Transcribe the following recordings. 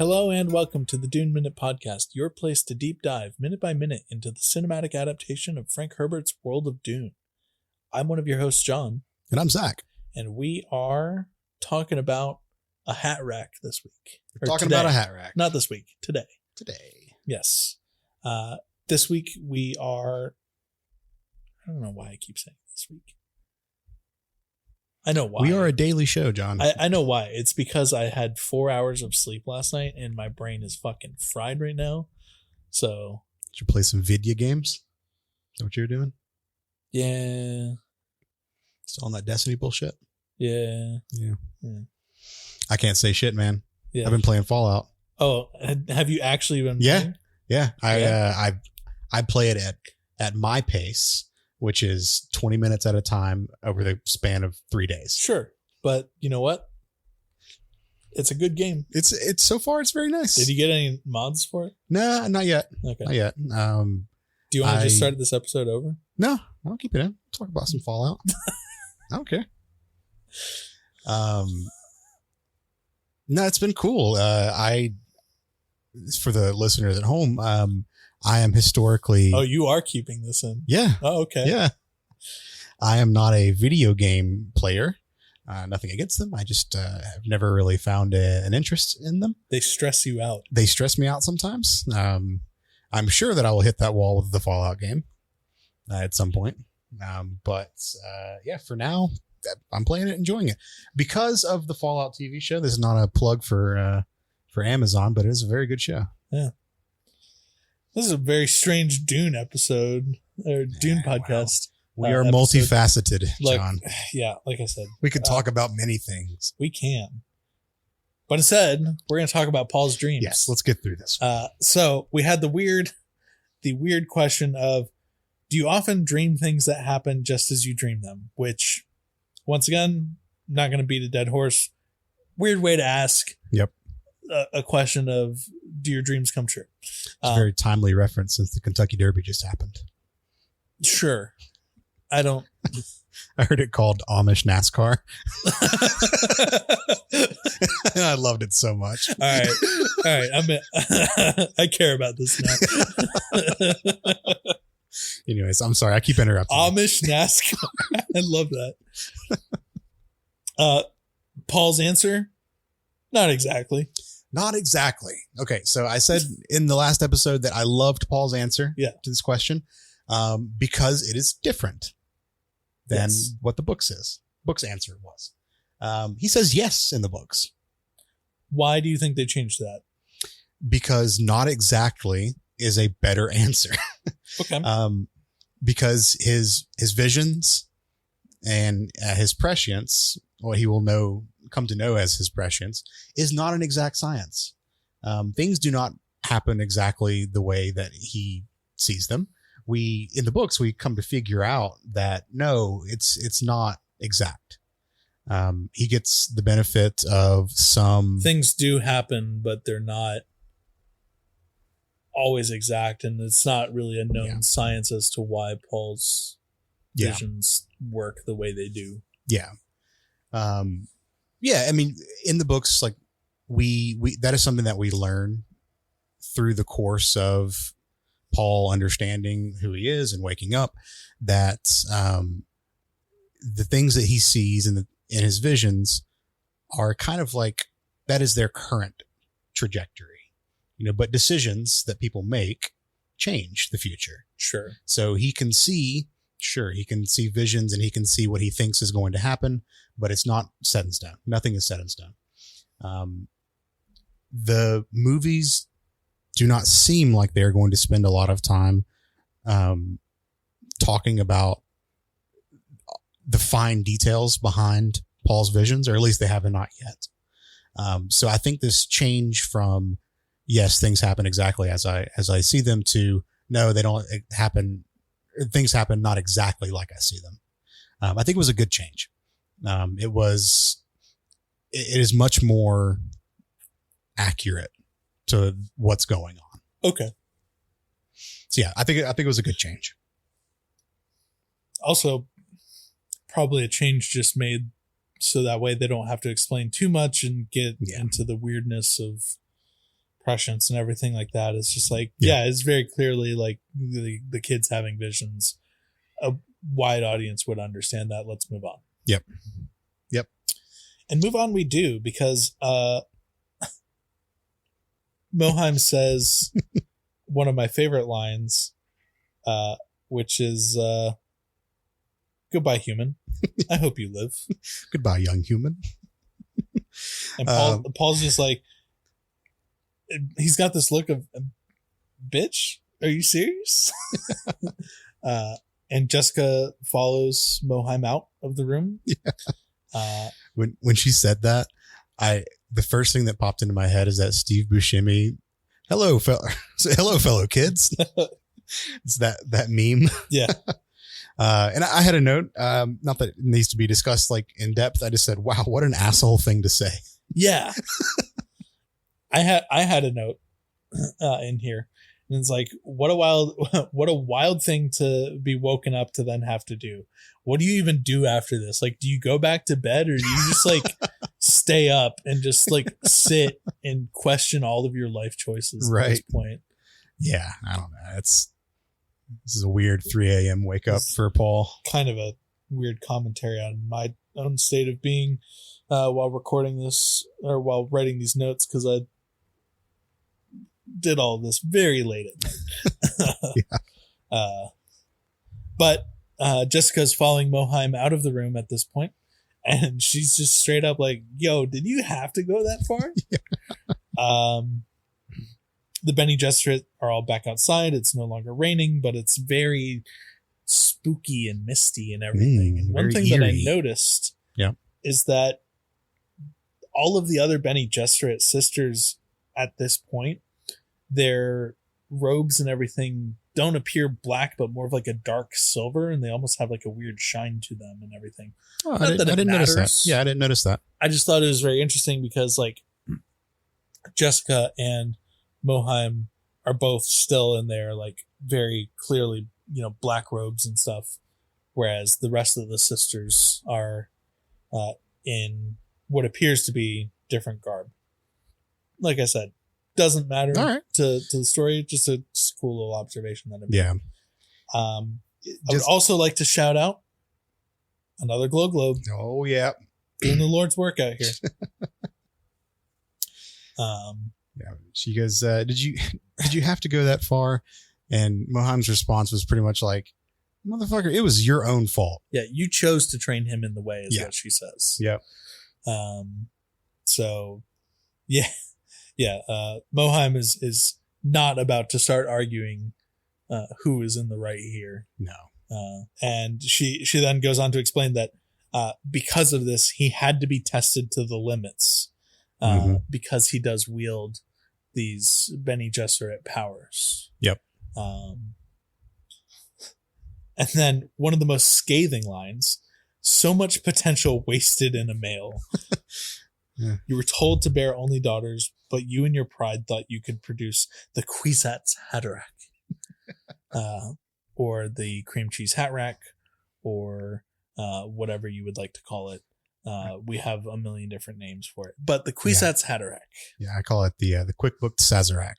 Hello and welcome to the Dune Minute Podcast, your place to deep dive minute by minute into the cinematic adaptation of Frank Herbert's World of Dune. I'm one of your hosts, John. And I'm Zach. And we are talking about a hat rack this week. We're talking about a hat rack. Not this week, today. Today. Yes. This week we are... I don't know why I keep saying this week. I know why. We are a daily show, John. I know why. It's because I had 4 hours of sleep last night and my brain is fucking fried right now. So. Did you play some video games? Is that what you were doing? Yeah. Still on that Destiny bullshit? Yeah. I can't say shit, man. Yeah. I've been playing Fallout. Oh, have you actually been playing? Yeah. I play it at my pace, which is 20 minutes at a time over the span of 3 days. Sure. But you know what? It's a good game. It's so far, it's very nice. Did you get any mods for it? No, not yet. Okay. Not yet. Do you want to just start this episode over? No, I'll keep it in. Talk about some Fallout. I don't care. No, it's been cool. For the listeners at home, I am historically... Oh, you are keeping this in? Yeah. Oh, okay. Yeah. I am not a video game player. Nothing against them. I just have never really found an interest in them. They stress you out. They stress me out sometimes. I'm sure that I will hit that wall with the Fallout game at some point. But for now, I'm playing it, enjoying it. Because of the Fallout TV show, this is not a plug for Amazon, but it is a very good show. Yeah. This is a very strange Dune episode, or Dune podcast. Wow. We are multifaceted, John. Like I said. We could talk about many things. We can. But instead, we're going to talk about Paul's dreams. Yes, let's get through this. So we had the weird question of, do you often dream things that happen just as you dream them? Which, once again, not going to beat a dead horse. Weird way to ask. Yep. A question of, do your dreams come true? It's a very timely reference since the Kentucky Derby just happened. Sure. I don't. I heard it called Amish NASCAR. I loved it so much. All right. I care about this now. Anyways, I'm sorry. I keep interrupting. Amish NASCAR. I love that. Paul's answer? Not exactly. Not exactly. Okay, so I said in the last episode that I loved Paul's answer to this question because it is different than what the book's answer was. He says yes in the books. Why do you think they changed that? Because not exactly is a better answer. Okay. Because his visions and his prescience, what he will come to know as his prescience, is not an exact science. Things do not happen exactly the way that he sees them. In the books, we come to figure out that no, it's not exact. He gets the benefit of some things do happen, but they're not always exact, and it's not really a known science as to why Paul's visions work the way they do. Yeah. I mean, in the books, like we that is something that we learn through the course of Paul understanding who he is and waking up, that the things that he sees in his visions are kind of like, that is their current trajectory, but decisions that people make change the future. Sure. So he can see visions and he can see what he thinks is going to happen, but it's not set in stone. Nothing is set in stone. The movies do not seem like they're going to spend a lot of time talking about the fine details behind Paul's visions, or at least they haven't not yet. So I think this change from, yes, things happen exactly as I see them, to no, they don't happen. Things happen not exactly like I see them. I think it was a good change. It is much more accurate to what's going on. Okay. So yeah, I think it was a good change. Also, probably a change just made so that way they don't have to explain too much and get into the weirdness of prescience and everything like that. It's just like, Yeah. it's very clearly like the kids having visions. A wide audience would understand that. Let's move on. Yep. And move on we do, because Moheim says one of my favorite lines, which is, goodbye, human. I hope you live. Goodbye, young human. And Paul's just like, he's got this look of, bitch, are you serious? And Jessica follows Moheim out of the room. Yeah. When she said that, the first thing that popped into my head is that Steve Buscemi, hello fellow kids. It's that meme. Yeah. And I had a note, not that it needs to be discussed like in depth. I just said, wow, what an asshole thing to say. Yeah. I had a note in here, and it's like, what a wild thing to be woken up to then have to do. What do you even do after this? Like, do you go back to bed, or do you just like stay up and just like sit and question all of your life choices at this point? Yeah, I don't know. This is a weird 3 a.m. wake up for Paul. Kind of a weird commentary on my own state of being while recording this, or while writing these notes, because I did all this very late at night. Yeah. But Jessica's following Moheim out of the room at this point, and she's just straight up like, yo, did you have to go that far? Yeah. The Bene Gesserit are all back outside. It's no longer raining, but it's very spooky and misty and everything. And one thing that I noticed is that all of the other Bene Gesserit sisters at this point, their robes and everything don't appear black, but more of like a dark silver, and they almost have like a weird shine to them and everything. Oh, I didn't notice that. Yeah, I didn't notice that. I just thought it was very interesting because like Jessica and Moheim are both still in their like very clearly, black robes and stuff, whereas the rest of the sisters are in what appears to be different garb. Like I said, doesn't matter to the story. Just a cool little observation that I made. Yeah. I would also like to shout out another Globe. Oh yeah, doing the Lord's work out here. Yeah. She goes, did you have to go that far? And Moheim's response was pretty much like, motherfucker, it was your own fault. Yeah, you chose to train him in the way, is what she says. Yep. So yeah. Moheim is not about to start arguing who is in the right here. No. And she then goes on to explain that because of this, he had to be tested to the limits because he does wield these Bene Gesserit powers. Yep. And then one of the most scathing lines, so much potential wasted in a male. Yeah. You were told to bear only daughters, but you in your pride thought you could produce the Kwisatz Haderach, or the cream cheese hat rack, or whatever you would like to call it. We have a million different names for it, but the Kwisatz Haderach. Yeah, I call it the QuickBook Sazerac.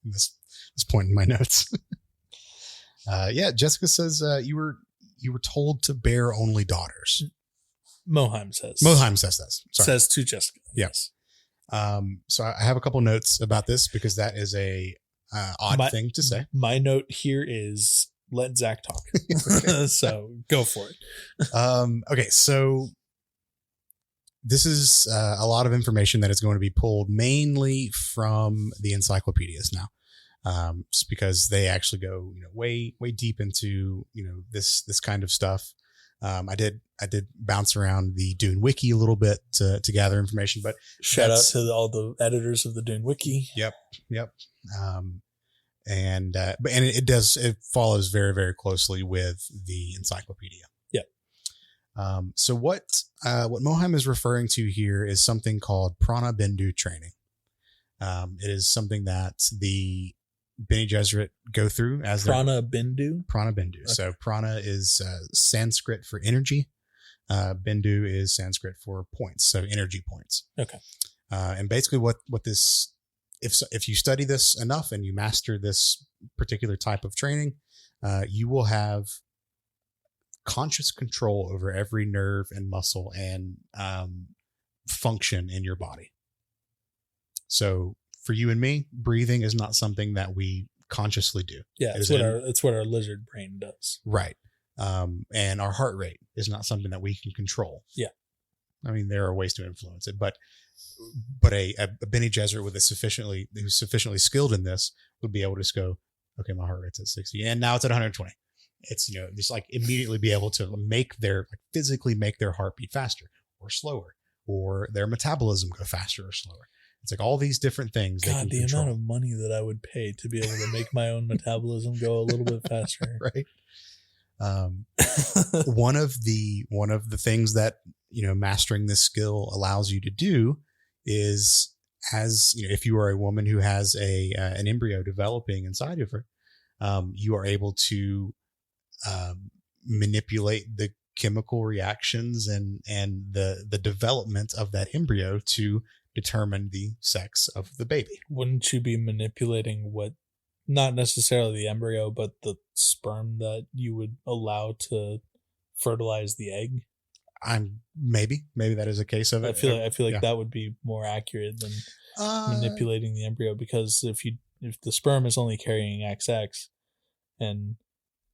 this point in my notes. Jessica says you were told to bear only daughters. Moheim says this. Sorry. Says to Jessica. Yes. So I have a couple notes about this because that is a odd thing to say. My note here is let Zach talk. So go for it. Okay. So this is a lot of information that is going to be pulled mainly from the encyclopedias now. Just because they actually go, way deep into, this kind of stuff. I did bounce around the Dune wiki a little bit to gather information, but shout out to all the editors of the Dune wiki. Yep. And it follows very, very closely with the encyclopedia. Yep. So what Moheim is referring to here is something called Prana Bindu training. It is something that the Bene Gesserit go through as Prana Bindu. Okay. So prana is Sanskrit for energy. Bindu is Sanskrit for points. So energy points. Okay. And basically what this if you study this enough and you master this particular type of training, you will have conscious control over every nerve and muscle and function in your body. So for you and me, breathing is not something that we consciously do. Yeah, it's what our lizard brain does. Right. And our heart rate is not something that we can control. Yeah. I mean, there are ways to influence it, but a Bene Gesserit who's sufficiently skilled in this would be able to just go, okay, my heart rate's at 60 and now it's at 120. It's, just like immediately be able to physically make their heart beat faster or slower, or their metabolism go faster or slower. It's like all these different things. God, the amount of money that I would pay to be able to make my own metabolism go a little bit faster. Right. One of the things that, mastering this skill allows you to do is, if you are a woman who has an embryo developing inside of her, you are able to manipulate the chemical reactions and the development of that embryo to determine the sex of the baby. Wouldn't you be manipulating not necessarily the embryo, but the sperm that you would allow to fertilize the egg? Maybe that is a case of it. I feel like that would be more accurate than manipulating the embryo, because if the sperm is only carrying XX and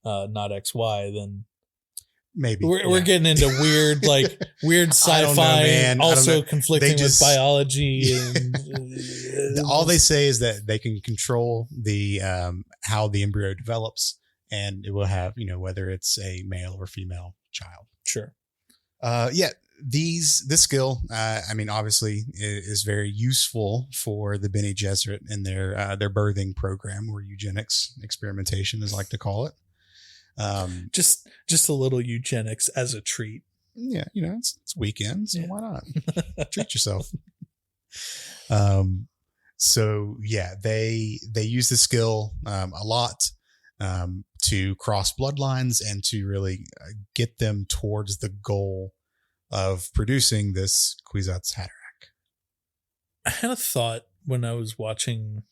not XY, then maybe we're getting into weird sci-fi, also conflicting with biology. And all they say is that they can control the how the embryo develops, and it will have whether it's a male or female child. Sure. This skill, obviously is very useful for the Bene Gesserit and their birthing program, or eugenics experimentation, as I like to call it. Just a little eugenics as a treat. Yeah, it's weekend, so why not treat yourself? So yeah, they use the skill a lot to cross bloodlines and to really get them towards the goal of producing this Kwisatz Haderach. I had a thought when I was watching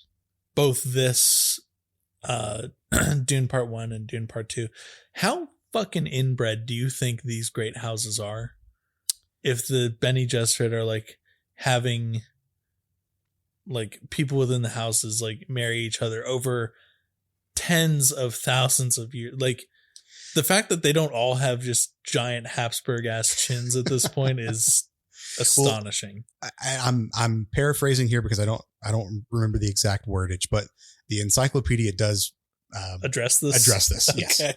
both this Dune Part 1 and Dune Part 2. How fucking inbred do you think these great houses are? If the Bene Gesserit are having people within the houses marry each other over tens of thousands of years. The fact that they don't all have just giant Habsburg ass chins at this point is astonishing. Well, I'm paraphrasing here because I don't remember the exact wordage, but the encyclopedia does address this. Okay.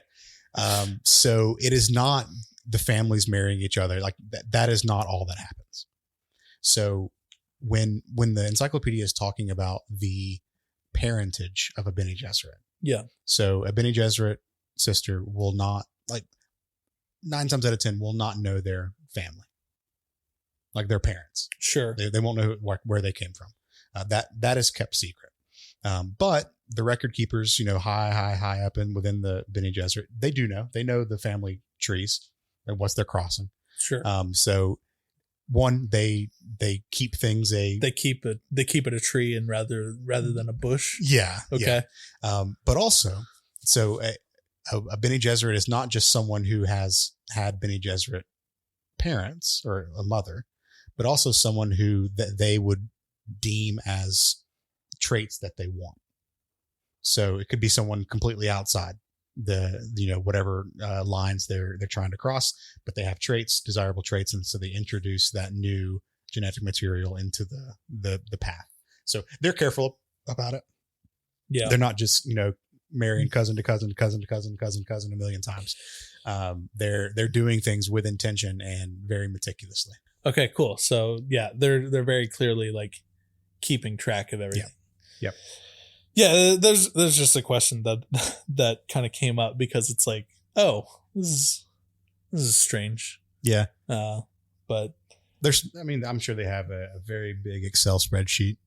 Yes. So it is not the families marrying each other. That is not all that happens. So when the encyclopedia is talking about the parentage of a Bene Gesserit. Yeah. So a Bene Gesserit sister will not, 9 times out of 10, will not know their family, their parents. Sure. They won't know where they came from. That is kept secret. But the record keepers, high up within the Bene Gesserit, they do know. They know the family trees and what they're crossing. Sure. So one, they keep things they keep it a tree and rather than a bush. Yeah. Okay. Yeah. But also, so a Bene Gesserit is not just someone who has had Bene Gesserit parents or a mother, but also someone who they would deem as traits that they want. So it could be someone completely outside the whatever lines they're trying to cross, but they have desirable traits, and so they introduce that new genetic material into the path. So they're careful about it. Yeah, they're not just marrying cousin to cousin to cousin to cousin to cousin to cousin a million times. They're doing things with intention and very meticulously. Okay, cool. So yeah, they're very clearly keeping track of everything. Yeah. Yep. Yeah, there's just a question that kind of came up because it's this is strange. Yeah. But I'm sure they have a very big Excel spreadsheet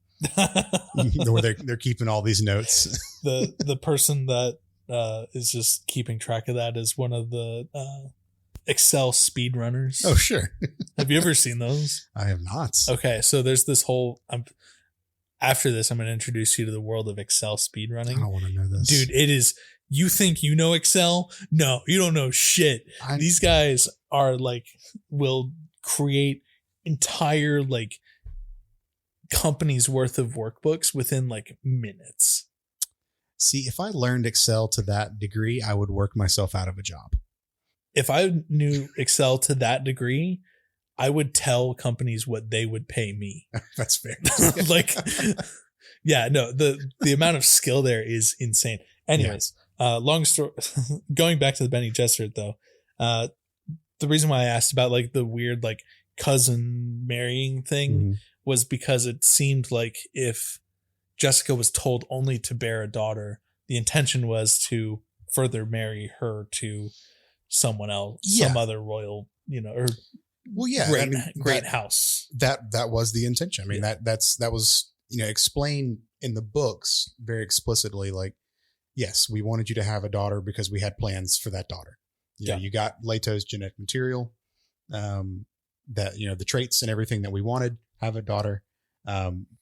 where they're keeping all these notes. The person that is just keeping track of that is one of the Excel speedrunners. Oh, sure. Have you ever seen those? I have not. Okay, so there's this whole after this, I'm going to introduce you to the world of Excel I speedrunning. don't want to know this. Dude, it is, you think you know Excel? No, you don't know shit. These guys are like, will create entire like companies worth of workbooks within like minutes. See, if I learned Excel to that degree, I would work myself out of a job. If I knew Excel to that degree, I would tell companies what they would pay me. That's fair. Like, yeah, no, the amount of skill there is insane. Anyways, long story, going back to the Bene Gesserit though, the reason why I asked about like the weird like cousin marrying thing was because it seemed like if Jessica was told only to bear a daughter, the intention was to further marry her to someone else, some other royal, or great house. That was the intention. I mean, that was, explained in the books very explicitly. Like, yes, we wanted you to have a daughter because we had plans for that daughter. You got Leto's genetic material, that, the traits and everything that we wanted, have a daughter,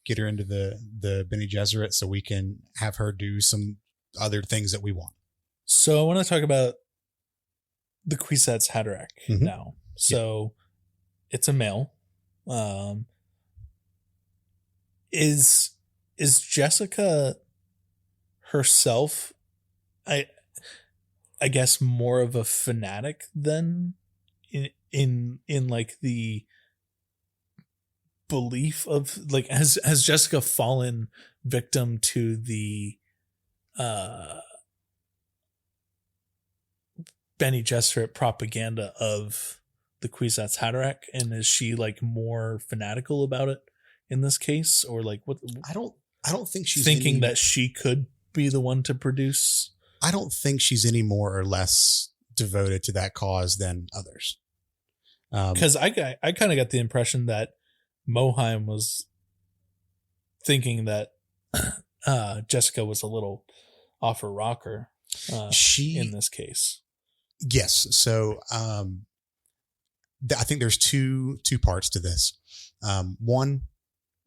get her into the Bene Gesserit so we can have her do some other things that we want. So I want to talk about the Kwisatz Haderach now. So it's a male. Is Jessica herself, I guess, more of a fanatic than in like the belief of like, has Jessica fallen victim to the Bene Gesserit propaganda of the Kwisatz Haderach, and is she like more fanatical about it in this case, or like what? I don't think she's thinking that she could be the one to produce. I don't think she's any more or less devoted to that cause than others. Because I kind of got the impression that Mohiam was thinking that Jessica was a little off her rocker. In this case, yes. So I think there's two parts to this. One,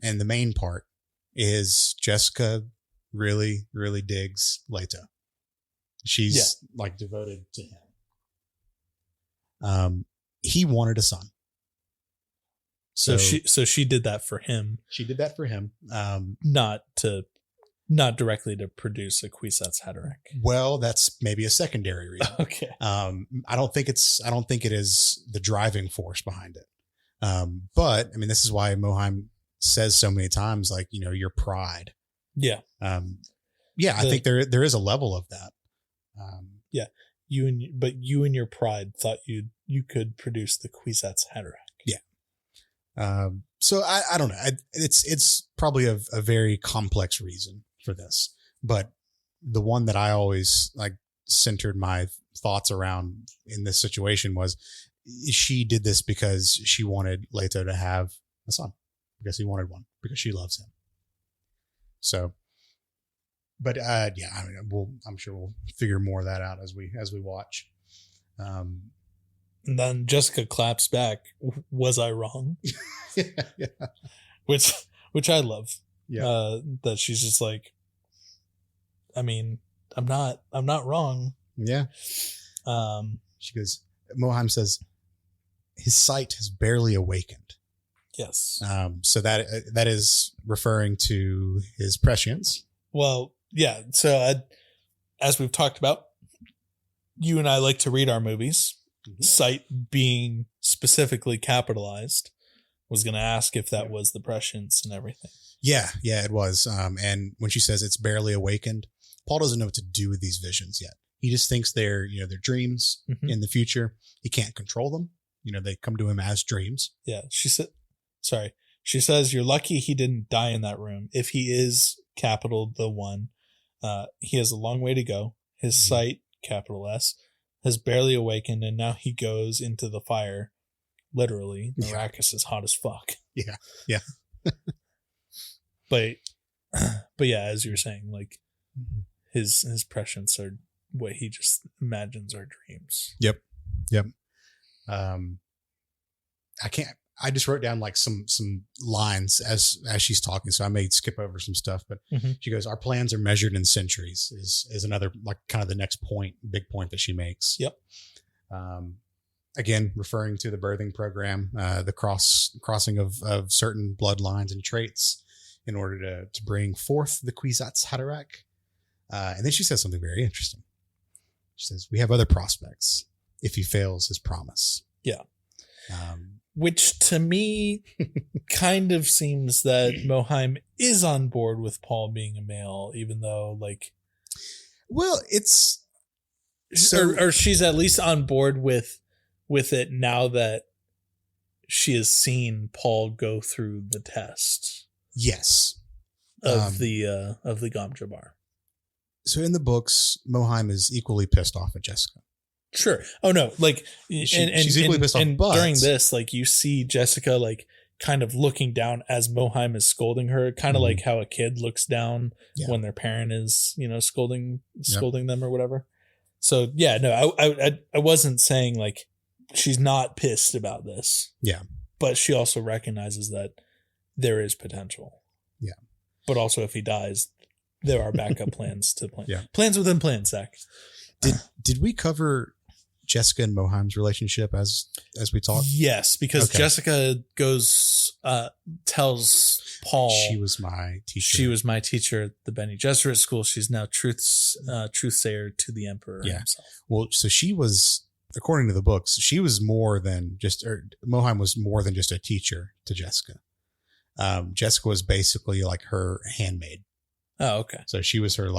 and the main part, is Jessica really, really digs Leto. She's like devoted to him. He wanted a son. So she did that for him. She did that for him. Not directly to produce a Kwisatz Haderach. Well, that's maybe a secondary reason. Okay. I don't think it is the driving force behind it. But I mean, this is why Mohiam says so many times, like, your pride. Yeah. I think there is a level of that. You and your pride thought you could produce the Kwisatz Haderach. Yeah. So I don't know. It's probably a very complex reason for this, but the one that I always like centered my thoughts around in this situation was she did this because she wanted Leto to have a son, because he wanted one, because she loves him. So, but I mean, I'm sure we'll figure more of that out as we watch. And then Jessica claps back, "Was I wrong?" yeah. Which I love. Yeah. That she's just like, I mean, I'm not wrong. Yeah. She goes, Mohiam says, his sight has barely awakened. Yes. So that is referring to his prescience. Well, yeah. So as we've talked about, you and I like to read our movies. Mm-hmm. Sight being specifically capitalized. Was going to ask if that was the prescience and everything. Yeah, it was. And when she says it's barely awakened, Paul doesn't know what to do with these visions yet. He just thinks they're their dreams in the future. He can't control them. They come to him as dreams. Yeah. She says, you're lucky he didn't die in that room. If he is capital the one, he has a long way to go. His sight, capital S, has barely awakened, and now he goes into the fire. Literally, Arrakis is hot as fuck. Yeah. But yeah, as you were saying, like his prescience are what he just imagines are dreams. Yep. I just wrote down like some lines as she's talking, so I may skip over some stuff. But she goes, "Our plans are measured in centuries." Is another like kind of the next big point that she makes. Yep. Again, referring to the birthing program, the crossing of certain bloodlines and traits in order to bring forth the Kwisatz Haderach. And then she says something very interesting. She says, "We have other prospects if he fails his promise." Yeah. Which to me kind of seems that Mohiam is on board with Paul being a male, even though like, well, it's or she's at least on board with it now that she has seen Paul go through the test. Yes. Of the Gom Jabbar. So in the books, Mohiam is equally pissed off at Jessica. Sure. Oh no, like she's equally pissed off. But during this, like you see Jessica like kind of looking down as Mohiam is scolding her, kind of like how a kid looks down when their parent is, scolding them or whatever. So yeah, no, I wasn't saying like she's not pissed about this. Yeah. But she also recognizes that there is potential. Yeah. But also if he dies, there are backup plans to plan. Yeah. Plans within plans, Zach. Did we cover Jessica and Mohiam's relationship as we talked? Yes, because Jessica tells Paul she was my teacher. She was my teacher at the Bene Gesserit school. She's now truthsayer to the emperor himself. Well, so she was, according to the books, she was more than just, or Mohiam was more than just a teacher to Jessica. Jessica was basically like her handmaid. Oh, okay. So she was her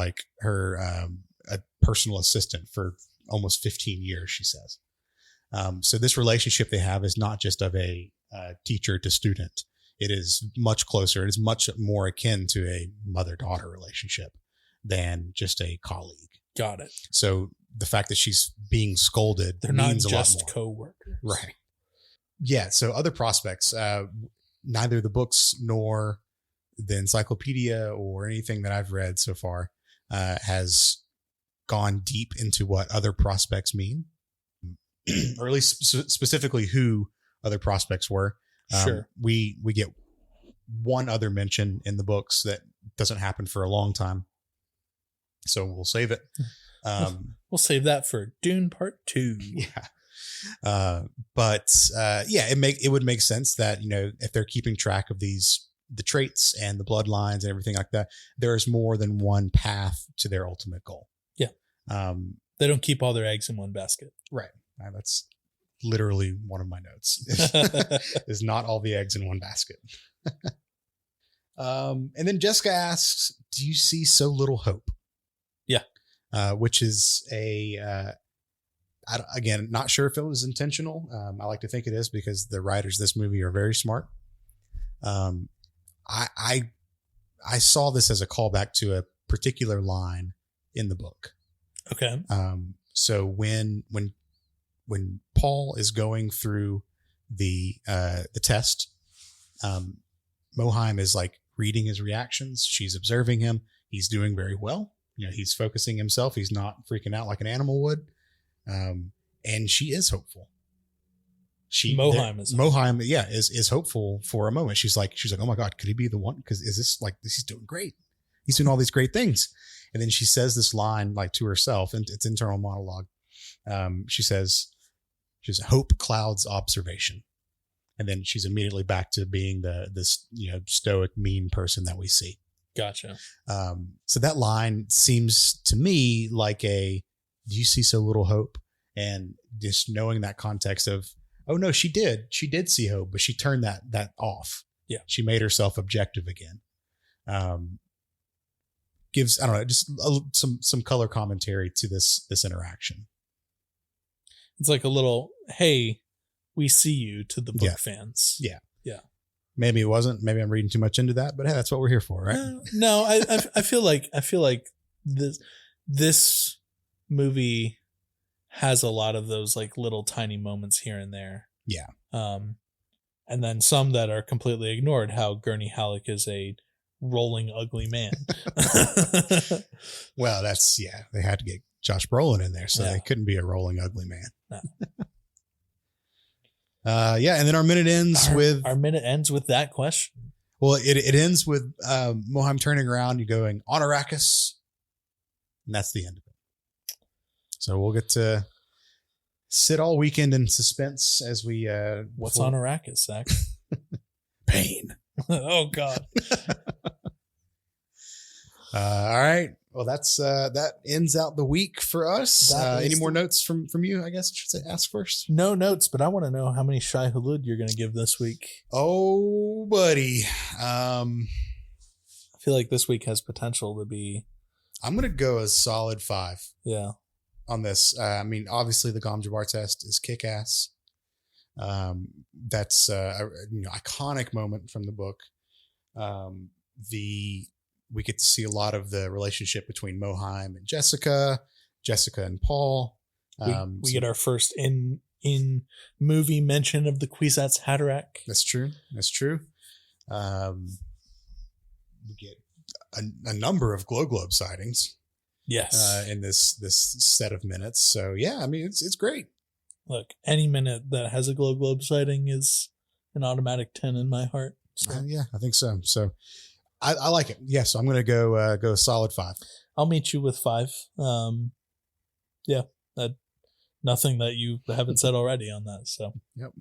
a personal assistant for almost 15 years, she says. So this relationship they have is not just of a teacher to student. It is much closer. It is much more akin to a mother-daughter relationship than just a colleague. Got it. So the fact that she's being scolded means a lot more. They're not just co-workers. Right. Yeah. So other prospects, neither the books nor the encyclopedia or anything that I've read so far has gone deep into what other prospects mean, or at least specifically who other prospects were. Sure. We get one other mention in the books that doesn't happen for a long time, so we'll save it. We'll save that for Dune Part 2. Yeah. It would make sense that, if they're keeping track of the traits and the bloodlines and everything like that, there's more than one path to their ultimate goal. They don't keep all their eggs in one basket. Right. That's literally one of my notes. Is not all the eggs in one basket. And then Jessica asks, "Do you see so little hope?" Yeah. Which is again, not sure if it was intentional. I like to think it is because the writers of this movie are very smart. I saw this as a callback to a particular line in the book. Okay. So when Paul is going through the test, Mohiam is like reading his reactions. She's observing him. He's doing very well. He's focusing himself. He's not freaking out like an animal would. And she is hopeful. Mohiam is hopeful for a moment. She's like, oh my God, could he be the one? Because he's doing great. He's doing all these great things. And then she says this line like to herself, and it's internal monologue. She says, "Hope clouds observation," and then she's immediately back to being this stoic, mean person that we see. Gotcha. So that line seems to me like "Do you see so little hope?" And just knowing that context of, oh no, she did see hope, but she turned that off. Yeah, she made herself objective again. Gives, I don't know, just some color commentary to this interaction. It's like a little, hey, we see you to the book fans. Yeah. Yeah. Maybe it wasn't. Maybe I'm reading too much into that, but hey, that's what we're here for, right? No, I feel like this movie has a lot of those like little tiny moments here and there. Yeah. And then some that are completely ignored. How Gurney Halleck is a rolling ugly man. Well, they had to get Josh Brolin in there, so they couldn't be a rolling ugly man. No. Yeah, and then our minute ends with that question. Well, it ends with Moheim turning around, you going on Arrakis, and that's the end of it. So we'll get to sit all weekend in suspense as we. What's on Arrakis, Zach? Pain. Oh God. All right. Well, that's that ends out the week for us. Any more notes from you? I guess I should say ask first. No notes, but I want to know how many Shai Hulud you're going to give this week. Oh, buddy. I feel like this week has potential to be. I'm going to go a solid 5. Yeah. On this. I mean, obviously the Gom Jabbar test is kick ass. That's a iconic moment from the book. We get to see a lot of the relationship between Moheim and Jessica and Paul. We get our first in movie mention of the Kwisatz Haderach. That's true. We get a number of Globe sightings. Yes. In this set of minutes. So yeah, I mean it's great. Look, any minute that has a Globe sighting is an automatic 10 in my heart. So. Yeah, I think so. So I like it. Yeah, so I'm going to go solid 5. I'll meet you with 5. Yeah, nothing that you haven't said already on that. So yep.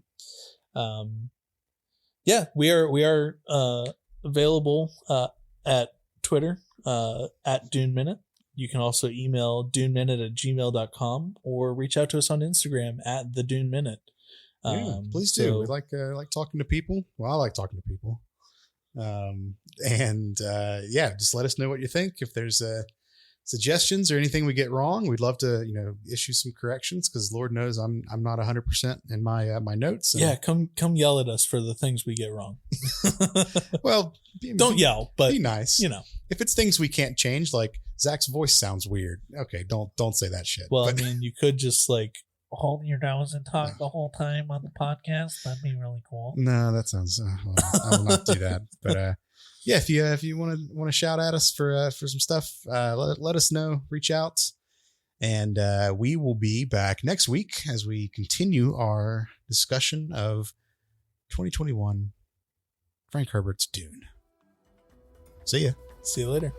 Yeah, we are available at Twitter at Dune Minute. You can also email duneminute@gmail.com or reach out to us on Instagram at the Dune Minute. Please do. We like talking to people. Well, I like talking to people. Just let us know what you think. If there's suggestions or anything we get wrong, we'd love to issue some corrections, because Lord knows I'm not 100% in my notes. Yeah, come yell at us for the things we get wrong. Well, don't yell, but be nice. If it's things we can't change, like Zach's voice sounds weird, okay, don't say that shit. Well, I mean, you could just hold your nose and talk the whole time on the podcast. That'd be really cool. No, that sounds. I will not do that. But yeah, if you want to shout at us for some stuff, let us know. Reach out, and we will be back next week as we continue our discussion of 2021 Frank Herbert's Dune. See ya. See you later.